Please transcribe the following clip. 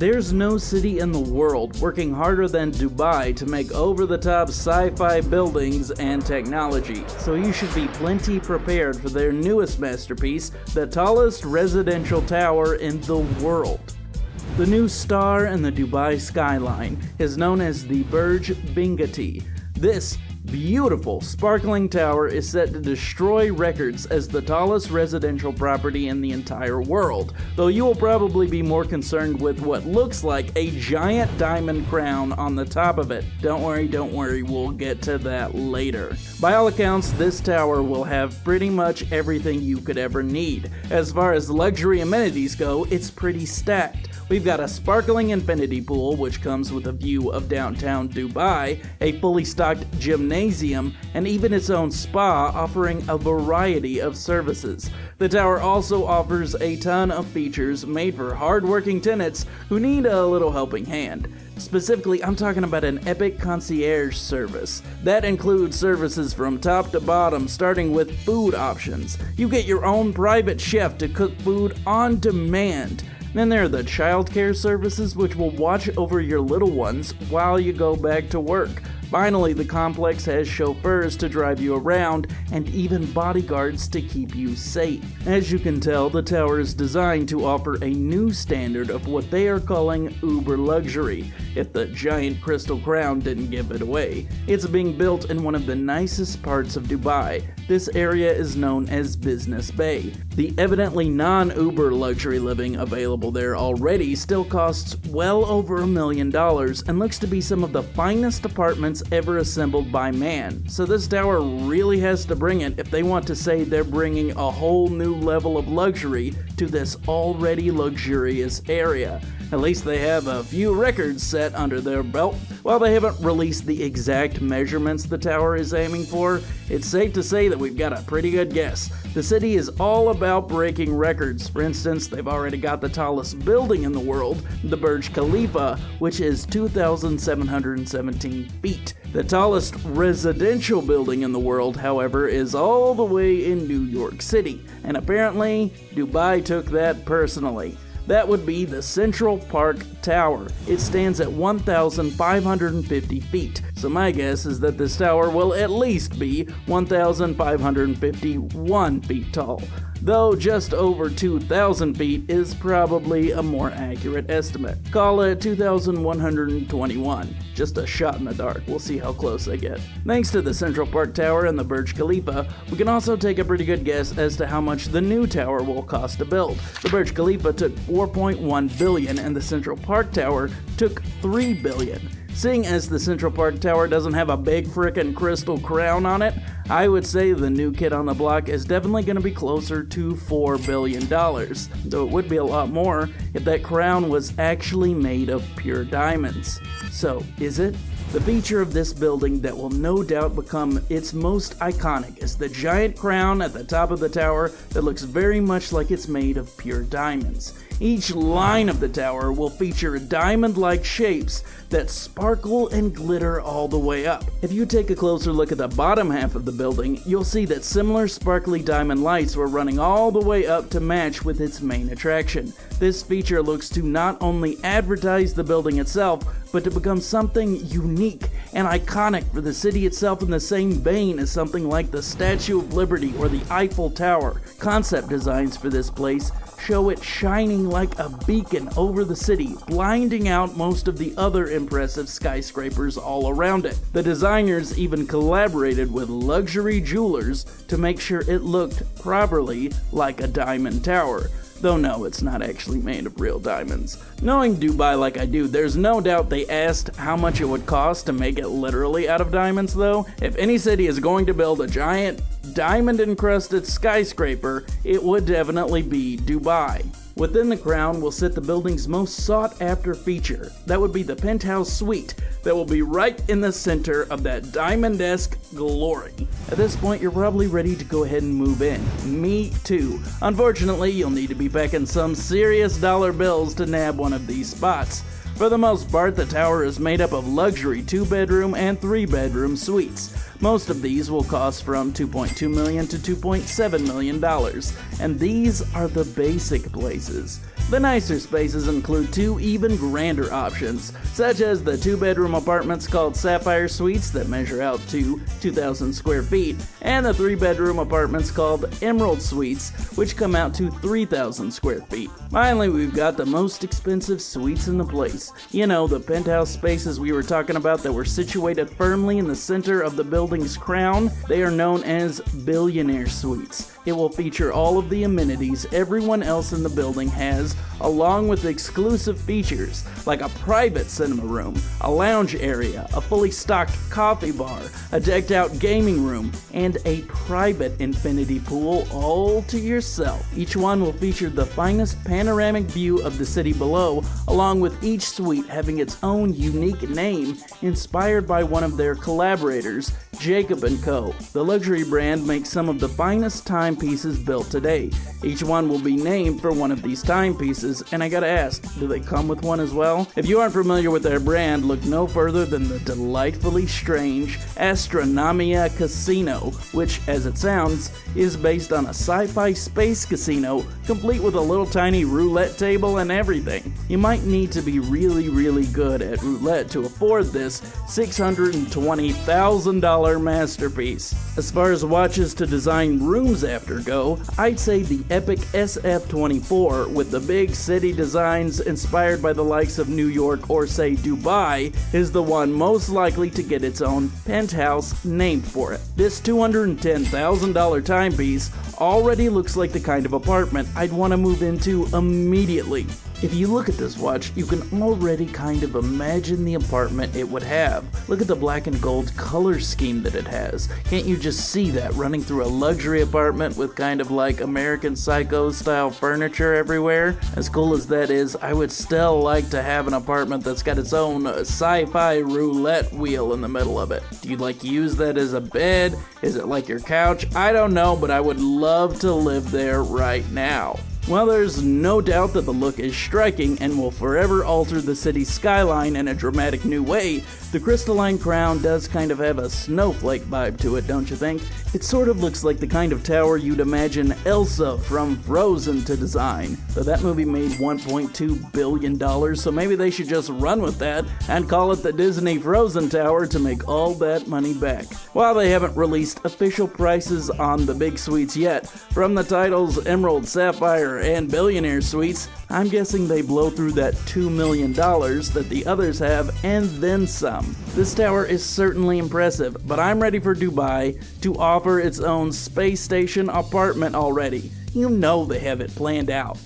There's no city in the world working harder than Dubai to make over-the-top sci-fi buildings and technology, so you should be plenty prepared for their newest masterpiece, the tallest residential tower in the world. The new star in the Dubai skyline is known as the 𝐉𝐻𝐈𝐍. This beautiful, sparkling tower is set to destroy records as the tallest residential property in the entire world, though you will probably be more concerned with what looks like a giant diamond crown on the top of it. Don't worry, we'll get to that later. By all accounts, this tower will have pretty much everything you could ever need. As far as luxury amenities go, it's pretty stacked. We've got a sparkling infinity pool, which comes with a view of downtown Dubai, a fully stocked gymnasium, and even its own spa, offering a variety of services. The tower also offers a ton of features made for hard-working tenants who need a little helping hand. Specifically, I'm talking about an epic concierge service. That includes services from top to bottom, starting with food options. You get your own private chef to cook food on demand. Then there are the childcare services, which will watch over your little ones while you go back to work. Finally, the complex has chauffeurs to drive you around and even bodyguards to keep you safe. As you can tell, the tower is designed to offer a new standard of what they are calling uber luxury, if the giant crystal crown didn't give it away. It's being built in one of the nicest parts of Dubai. This area is known as Business Bay. The evidently non-Uber luxury living available there already still costs well over $1 million and looks to be some of the finest apartments ever assembled by man. So this tower really has to bring it if they want to say they're bringing a whole new level of luxury to this already luxurious area. At least they have a few records set under their belt. While they haven't released the exact measurements the tower is aiming for, it's safe to say that we've got a pretty good guess. The city is all about breaking records. For instance, they've already got the tallest building in the world, the Burj Khalifa, which is 2,717 feet. The tallest residential building in the world, however, is all the way in New York City, and apparently Dubai took that personally. That would be the Central Park Tower. It stands at 1,550 feet, so my guess is that this tower will at least be 1,551 feet tall, though just over 2,000 feet is probably a more accurate estimate. Call it 2,121. Just a shot in the dark. We'll see how close I get. Thanks to the Central Park Tower and the Burj Khalifa, we can also take a pretty good guess as to how much the new tower will cost to build. The Burj Khalifa took $4.1 billion and the Central Park Tower took $3 billion. Seeing as the Central Park Tower doesn't have a big frickin' crystal crown on it, I would say the new kid on the block is definitely going to be closer to $4 billion, though it would be a lot more if that crown was actually made of pure diamonds. So, is it? The feature of this building that will no doubt become its most iconic is the giant crown at the top of the tower that looks very much like it's made of pure diamonds. Each line of the tower will feature diamond-like shapes that sparkle and glitter all the way up. If you take a closer look at the bottom half of the building, you'll see that similar sparkly diamond lights were running all the way up to match with its main attraction. This feature looks to not only advertise the building itself, but to become something unique and iconic for the city itself in the same vein as something like the Statue of Liberty or the Eiffel Tower. Concept designs for this place show it shining like a beacon over the city, blinding out most of the other impressive skyscrapers all around it. The designers even collaborated with luxury jewelers to make sure it looked properly like a diamond tower. Though no, it's not actually made of real diamonds. Knowing Dubai like I do, there's no doubt they asked how much it would cost to make it literally out of diamonds though. If any city is going to build a giant diamond-encrusted skyscraper, it would definitely be Dubai. Within the crown will sit the building's most sought-after feature. That would be the penthouse suite that will be right in the center of that diamond-esque glory. At this point, you're probably ready to go ahead and move in. Me too. Unfortunately, you'll need to be packing some serious dollar bills to nab one of these spots. For the most part, the tower is made up of luxury 2-bedroom and 3-bedroom suites. Most of these will cost from $2.2 million to $2.7 million, and these are the basic places. The nicer spaces include two even grander options, such as the 2-bedroom apartments called Sapphire Suites that measure out to 2,000 square feet, and the 3-bedroom apartments called Emerald Suites, which come out to 3,000 square feet. Finally, we've got the most expensive suites in the place. You know, the penthouse spaces we were talking about that were situated firmly in the center of the building's crown. They are known as billionaire suites. It will feature all of the amenities everyone else in the building has, along with exclusive features like a private cinema room, a lounge area, a fully stocked coffee bar, a decked out gaming room, and a private infinity pool all to yourself. Each one will feature the finest panoramic view of the city below, along with each suite having its own unique name inspired by one of their collaborators, Jacob & Co. The luxury brand makes some of the finest timepieces built today. Each one will be named for one of these timepieces, and I gotta ask, do they come with one as well? If you aren't familiar with their brand, look no further than the delightfully strange Astronomia Casino, which, as it sounds, is based on a sci-fi space casino, complete with a little tiny roulette table and everything. You might need to be really good at roulette to afford this $620,000 masterpiece. As far as watches to design rooms after go, I'd say the epic SF-24 with the big city designs inspired by the likes of New York or say Dubai is the one most likely to get its own penthouse named for it. This $210,000 timepiece already looks like the kind of apartment I'd want to move into immediately. If you look at this watch, you can already kind of imagine the apartment it would have. Look at the black and gold color scheme that it has. Can't you just see that running through a luxury apartment with kind of like American Psycho style furniture everywhere? As cool as that is, I would still like to have an apartment that's got its own sci-fi roulette wheel in the middle of it. Do you like use that as a bed? Is it like your couch? I don't know, but I would love to live there right now. Well, there's no doubt that the look is striking and will forever alter the city's skyline in a dramatic new way. The crystalline crown does kind of have a snowflake vibe to it, don't you think? It sort of looks like the kind of tower you'd imagine Elsa from Frozen to design. But that movie made $1.2 billion, so maybe they should just run with that and call it the Disney Frozen Tower to make all that money back. While they haven't released official prices on the big suites yet, from the titles Emerald, Sapphire, and Billionaire Suites, I'm guessing they blow through that $2 million that the others have and then some. This tower is certainly impressive, but I'm ready for Dubai to offer its own space station apartment already. You know they have it planned out.